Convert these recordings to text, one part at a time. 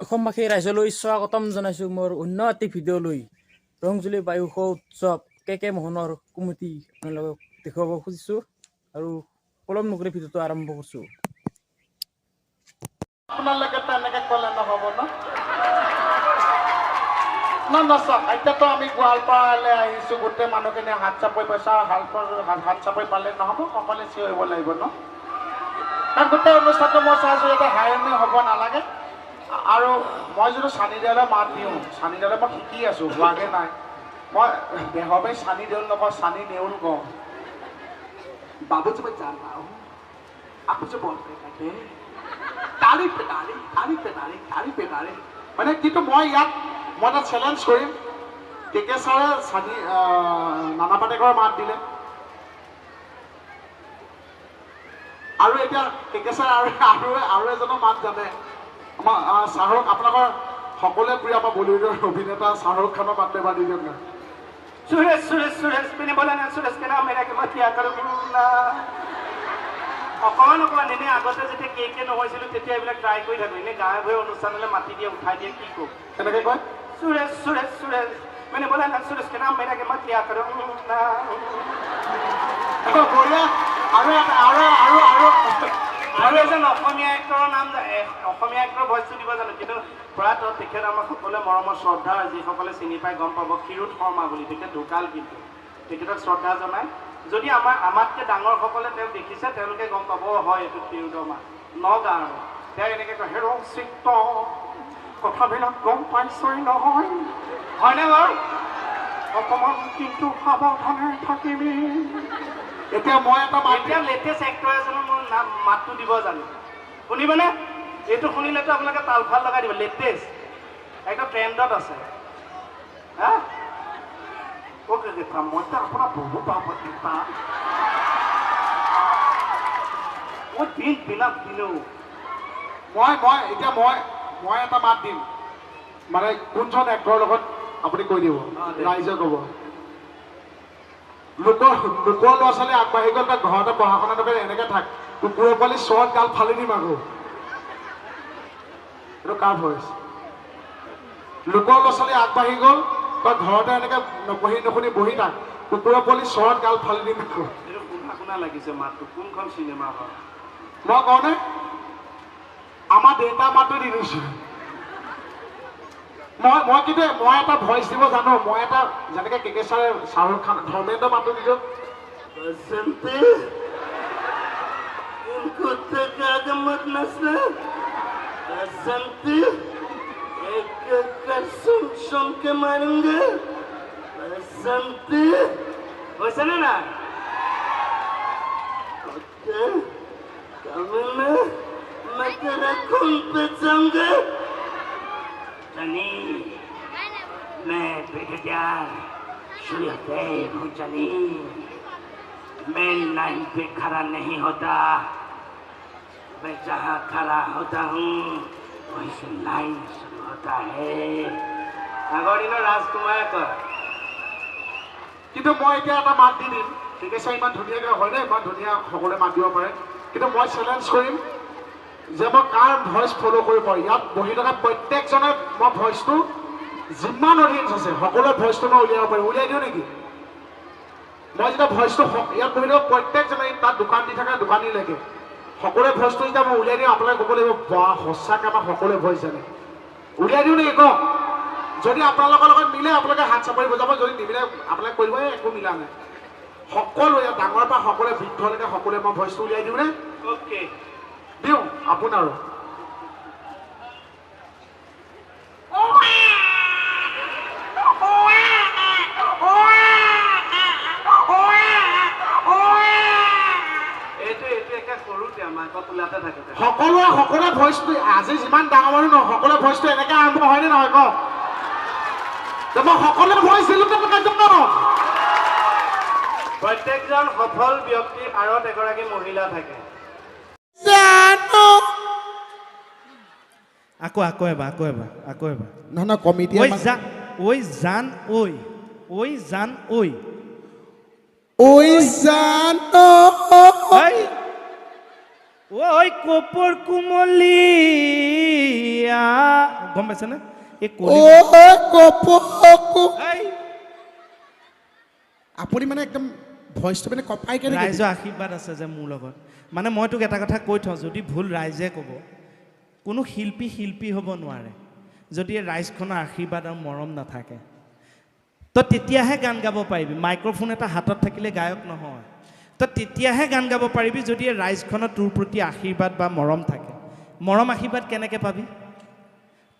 অসমবাসী ৰাইজলৈ স্বাগতম জনাইছোঁ মোৰ অন্য এটি ভিডিঅ'লৈ। ৰংজুলি বায়ুস উৎসৱ কে মোহনৰ কমিটি আপোনালোকক দেখুৱাব খুজিছোঁ আৰু পলম নকৰি ভিডিঅ'টো আৰম্ভ কৰিছোঁ। আপোনালোকে তেনেকে ক'লে নহ'ব ন চাওক এতিয়াতো আমি গোৱালপাৰালৈ আহিছোঁ, গোটেই মানুহখিনি হাত চাপৰি পইচা হাত চাপৰি পালে নহ'ব, সকলোৱে চিঞৰিব লাগিব ন। কাৰণ গোটেই অনুষ্ঠানটো মই চাইছোঁ ইয়াতে হাইৰণি হ'ব নালাগে। আৰু মই যদি চানি দেউলে মাত দিওঁ, চানি দেউলে মই শিকি আছোঁ, হোৱাগৈ নাই। মই বেহবে চানি দেউল নকওঁ, চানি নেউল কওঁ। बाबू जी मैं जान रहा हूँ आप मुझे बोलते कहते हैं ताली पे ताली ताली पे ताली ताली पे ताली মানে কিন্তু মই ইয়াত মই এটা চেলেঞ্জ কৰিম। কে ছাৰে চানি নানা পাটেকৰ মাত দিলে আৰু এতিয়া কে ছাৰে আৰু এজনৰ মাত জানে। আমাৰ শ্বাহৰুখ, আপোনালোকৰ সকলোৱে প্ৰিয় আমাৰ বলিউডৰ অভিনেতা শ্বাহৰুখ খানৰ মাত এবাৰ দি দিয়ক না। सूरज सूरज सूरज मैंने बोला ना सूरज के नाम मेरा के मत किया करो ना। অকমান এনে আগতে যেতিয়া কে নহৈছিলো তেতিয়া এইবিলাক ট্ৰাই কৰি থাকো। এনে গাঁৱে ভূঞে অনুষ্ঠানলৈ মাতি দিয়ে, উঠাই দিয়ে, কি কৰো কেনেকে কয়? सूरज सूरज सूरज मैंने बोला ना सूरज के नाम मेरा के मत किया करो ना। বঢ়িয়া। আৰু এজন অসমীয়া এক্টৰৰ নাম, অসমীয়া এক্টৰৰ ভইচটো দিব জানো, কিন্তু প্ৰায়তো তেখেত আমাৰ সকলোৱে মৰমৰ শ্ৰদ্ধা, যিসকলে চিনি পাই গম পাব, ক্ষীৰোদ শৰ্মা বুলি। তেখেত ঢুকাল, কিন্তু তেখেতক শ্ৰদ্ধা জনাই। যদি আমাতকৈ ডাঙৰসকলে তেওঁক দেখিছে, তেওঁলোকে গম পাব হয় এইটো ক্ষীৰোদৰ মাত। নগাঁৱৰ তেওঁ এনেকৈ কয়, হেৰ চিত্ত কথাবিলাক গম পাইছই নহয়, হয়নে বাৰু? অকণমান কিন্তু সাৱধানে থাকিবি। এতিয়া মই এটা মাত এতিয়া লেটেষ্ট এক্টৰ এজনৰ মোৰ নাম মাতটো দিব জানো, শুনিবনে? এইটো শুনিলেতো আপোনালোকে তাল ফাল লগাই দিব। লেটেষ্ট একদম ট্ৰেণ্ডত আছে। হা অ'কে দেতা মইতো আপোনাৰ বহুত পাব দেতা, মই বিলাক দিলো। মই এটা মাত দিম, মানে কোনজন এক্টৰৰ লগত আপুনি কৈ দিব, ৰাইজে ক'ব। লোকৰ ল'ৰা ছোৱালী আগবাঢ়ি গ'ল, তাক ঘৰতে পঢ়া শুনা নকৰে, এনেকে থাক, কুকুৰৰ পোৱালি চৰত গাল ফালি দিম আকৌ। এইটো কাৰ ভইচ? লোকৰ ল'ৰা ছোৱালী আগবাঢ়ি গ'ল, তই ঘৰতে এনেকে নপঢ়ি নুশুনি বহি থাক, কুকুৰৰ পোৱালি চৰত গাল ফালি দিম আকৌ। এইটো শুনা শুনা লাগিছে মাতটো, কোনখন চিনেমা হয়? মই কওঁনে? আমাৰ দেউতাৰ মাতটো দি দিছোঁ। মই এটা ভইচ দিব জানো। মই এটা যেনেকে কে ছাৰে শ্বাহৰুখ খান, ধৰ্মেন্দ্ৰ মাতটো দি দিয়ক। बसंती इनको तक आगे मत नसना बसंती, एक कर सुन के मारूंगे बसंती। वैसे ना मैं तेरा खून पे जाऊंगा चनी, मैं ब्रिगेडियर सूर्यदेव हूँ चनी। मैं लाइन पे खड़ा नहीं होता, मैं जहाँ खड़ा होता हूँ वहीं से लाइन शुरू होता है। আগৰ দিনৰ ৰাজকুমাৰে কয়। কিন্তু মই এতিয়া এটা মাত দি দিম। ঠিক আছে, ইমান ধুনীয়াকৈ হয়নে? ইমান ধুনীয়া সকলোৱে মাত দিব পাৰে, কিন্তু মই চেলেঞ্জ কৰিম যে মই কাৰ ভইচ ফ'ল' কৰিব পাৰোঁ। ইয়াত বহি থকা প্ৰত্যেকজনে মই ভইচটো, যিমান অডিয়েঞ্চ আছে সকলোৰে ভইচটো মই উলিয়াব পাৰিম। উলিয়াই দিওঁ নেকি? মই যেতিয়া ভইচটো ইয়াত বহি থকা প্ৰত্যেকজনে, তাত দোকান দি থকা দোকানীলৈকে সকলোৰে ভইচটো যেতিয়া মই উলিয়াই দিওঁ, আপোনালোকে ক'ব লাগিব বা সঁচাকৈ আমাৰ সকলোৱে ভইচ জানে। উলিয়াই দিওঁ নেকি কওক? যদি আপোনালোকৰ লগত মিলে আপোনালোকে হাত চাপৰি বজাব, যদি নিমিলে আপোনালোকে কৰিব একো মিলা নাই। সকলোৱে ডাঙৰৰ পৰা সকলোৱে বৃদ্ধলৈকে সকলোৱে মই ভইচটো উলিয়াই দিওঁ নে? অ'কে দিওঁ আপোনাৰো। সকলোৱে ভইচটো আজি যিমান ডাঙৰ মানুহ নহয়, সকলোৱে ভইচটো এনেকে আৰম্ভ হয়নে নহয় কওক? মই সকলোৱে ভইচ দিলোঁ কাৰ্যক্ৰম। প্ৰত্যেকজন সফল ব্যক্তিৰ আঁৰত এগৰাকী মহিলা থাকে। আকৌ এবাৰ নহয় কমিটি ঐ জান ঐ জান ঐ কপৰ কুমলীয়া গম পাইছেনে এই আপুনি মানে একদম ভইচটো মানে কপাই কেনে ৰাইজৰ আশীৰ্বাদ আছে যে মোৰ লগত মানে মই তোক এটা কথা কৈ থওঁ যদি ভুল ৰাইজে ক'ব কোনো শিল্পী হ'ব নোৱাৰে যদি ৰাইজখনৰ আশীৰ্বাদ আৰু মৰম নাথাকে তই তেতিয়াহে গান গাব পাৰিবি মাইক্ৰফোন এটা হাতত থাকিলে গায়ক নহয় তই তেতিয়াহে গান গাব পাৰিবি যদি ৰাইজখনৰ তোৰ প্ৰতি আশীৰ্বাদ বা মৰম থাকে মৰম আশীৰ্বাদ কেনেকৈ পাবি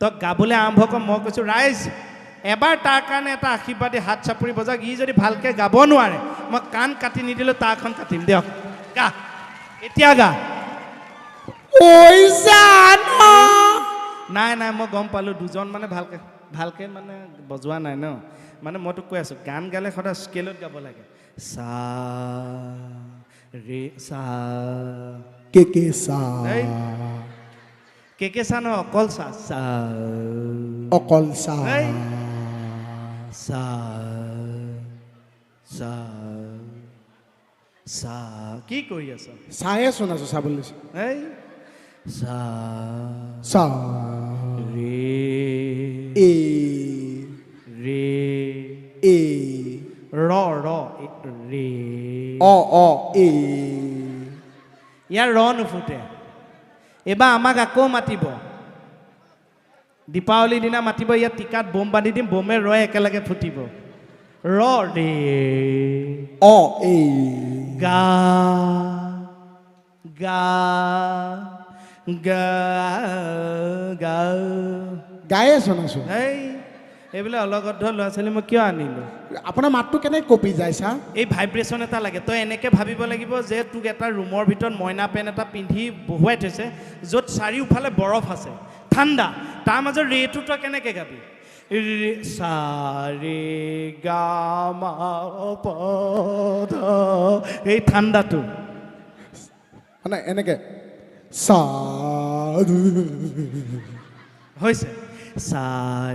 তই গাবলৈ আৰম্ভ কৰ মই কৈছোঁ ৰাইজ এবাৰ তাৰ কাৰণে এটা আশীৰ্বাদী হাত চাপৰি বজাওক ই যদি ভালকৈ গাব নোৱাৰে মই কাণ কাটি নিদিলোঁ তাৰখন কাটিম দিয়ক গা এতিয়া গা নাই মই গম পালোঁ দুজন মানে ভালকৈ মানে বজোৱা নাই ন মানে মই তোক কৈ আছোঁ গান গালে সদায় স্কেলত গাব লাগে সা ৰে সা কে সা কে সা ন অকল সা সা অকল সা সা সা সা কি কৰি আছ চায়ে শুনাছো চাবলৈ লৈছো এই সা সা ৰে এ ৰে এ ৰ ৰে অ এ ইয়াৰ ৰ নুফুটে এইবাৰ আমাক আকৌ মাতিব দীপাৱলীৰ দিনা মাতিব ইয়াত টিকাত বোম বান্ধি দিম বোমে ৰয় একেলগে ফুটিব ৰ ৰে অ এ গা গা গা গা গায়ে শুনাছো এই এইবিলাক অলগদ্ধ ল'ৰা ছোৱালী মই কিয় আনিলোঁ আপোনাৰ মাতটো কেনেকৈ কপি যায় চা এই ভাইব্ৰেশ্যন এটা লাগে তই এনেকৈ ভাবিব লাগিব যে তোক এটা ৰুমৰ ভিতৰত মইনা পেন এটা পিন্ধি বহুৱাই থৈছে য'ত চাৰিওফালে বৰফ আছে ঠাণ্ডা তাৰ মাজত ৰেটো তই কেনেকৈ গাবি সা ৰে গা মা প ধ এই ঠাণ্ডাটো মানে এনেকৈ সা হৈছে সা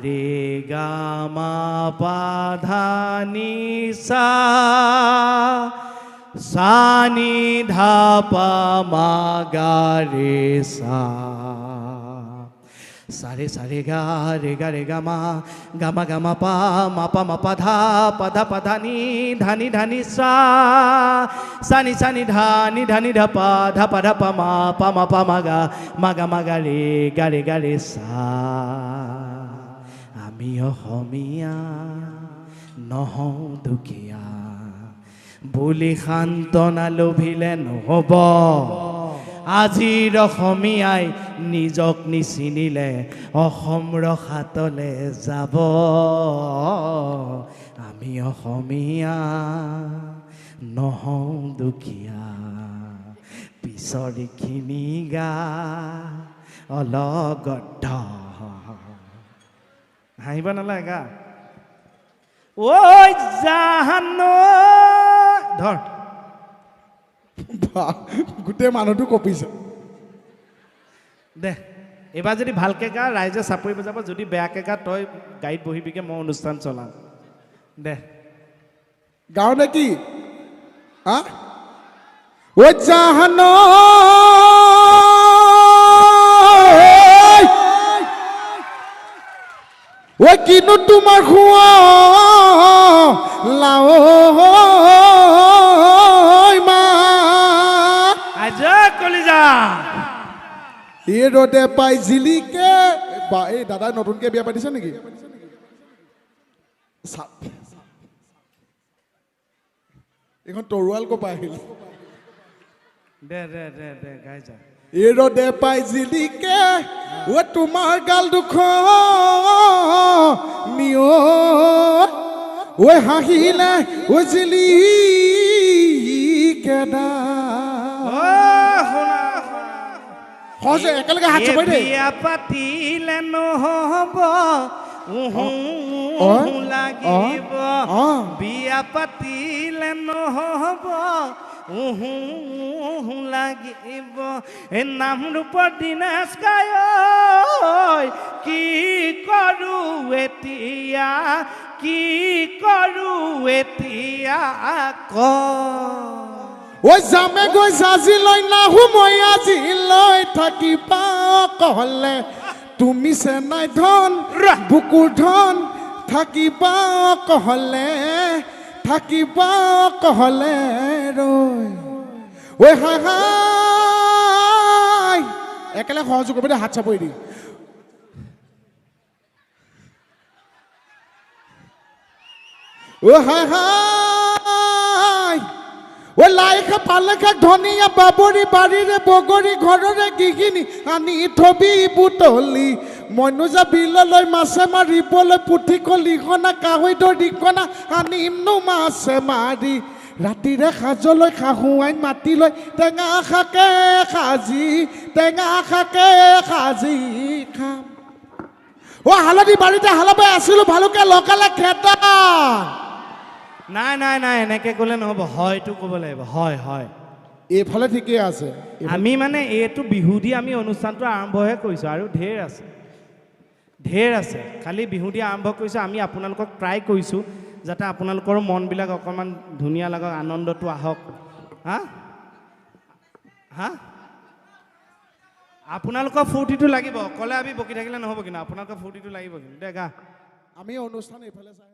ৰে গা মা পা ধা নি সা সা নি ধা পা মা গা ৰে সা সারে সারে গা রে গা মা পা ধা নি ধানি সা সানি ধানি ধা পা মা গা রে সা আমি অসমীয়া নহওঁ দুখীয়া বুলি সান্তনা লোভিলে নহ'ব আজিৰ অসমীয়াই নিজক নিচিনিলে অসম ৰসাতলে যাব আমি অসমীয়া নহওঁ দুখীয়া পিছৰখিনি গা অলগদ্ধ হাঁহিব নালাগে গা ঐ জাহান ধৰ গোটেই মানুহটো কপিছে দে এইবাৰ যদি ভালকৈ গা ৰাইজে চাপৰি বজাব যদি বেয়াকৈ গা তই গাড়ীত বহিবিকে মই অনুষ্ঠান চলাম দে গাঁও নে কি ঐ জাহান ঐ কিনো তোমাৰ খোৱা লাও কলিজা এই ৰ'দে পাই জিলিকে বা এই দাদাই নতুনকৈ বিয়া পাতিছে নেকি এইখন তৰোৱাল ক'ৰ পৰা আহিল দে গাই যা এই ৰ'দে পাই জিলিকে ও তোমাৰ গাল দুখ নিঅ ঐ হাঁহিলে ঐ জিলিকে দা সহজে একেলগে হাত চাপৰি দে বিয়া পাতিলে নহ'ব লাগিব বিয়া পাতিলে নহ'ব লাগিব এই নামৰূপৰ দিনেশ গায়ক কি কৰোঁ এতিয়া ক ঐ যামে গৈ জাজি লৈ নাহো মই আজিলৈ থাকিবা কলে তুমি চেনাই ধন বুকুৰ ধন থাকিবা কহলে ৰৈ ঐ হাই হাই একেলগে সহযোগ কৰিব হাত চাপৰি দি ঐ হাই হাই ঐ লাই শাক পালেং শাক ধনিয়া বাবৰি বাৰীৰে বগৰী ঘৰৰে গিহিনী আনি থবি বুটলি মইনো যা বিললৈ মাছে মাৰিবলৈ পুঠি কলিখনা কাৱৈ দৰিকণা আনিমনো মাছে মাৰি ৰাতিৰে সাজলৈ শাহু আইন মাতি লৈ টেঙা শাকে সাজি খাম অ হালধি বাৰীতে হালবাই আছিলো ভালুকে লগালে খেতা নাই এনেকৈ ক'লে নহ'ব হয়টো ক'ব লাগিব হয় এইফালে ঠিকেই আছে আমি মানে এইটো বিহু দি আমি অনুষ্ঠানটো আৰম্ভহে কৰিছোঁ আৰু ঢেৰ আছে খালি বিহু দি আৰম্ভ কৰিছোঁ আমি আপোনালোকক ট্ৰাই কৰিছোঁ যাতে আপোনালোকৰ মনবিলাক অকণমান ধুনীয়া লাগক আনন্দটো আহক হা আপোনালোকৰ ফূৰ্তিটো লাগিব অকলে আমি বকি থাকিলে নহ'ব কিন্তু আপোনালোকৰ ফূৰ্তিটো লাগিব কিন্তু দে গা আমি অনুষ্ঠান এইফালে চাই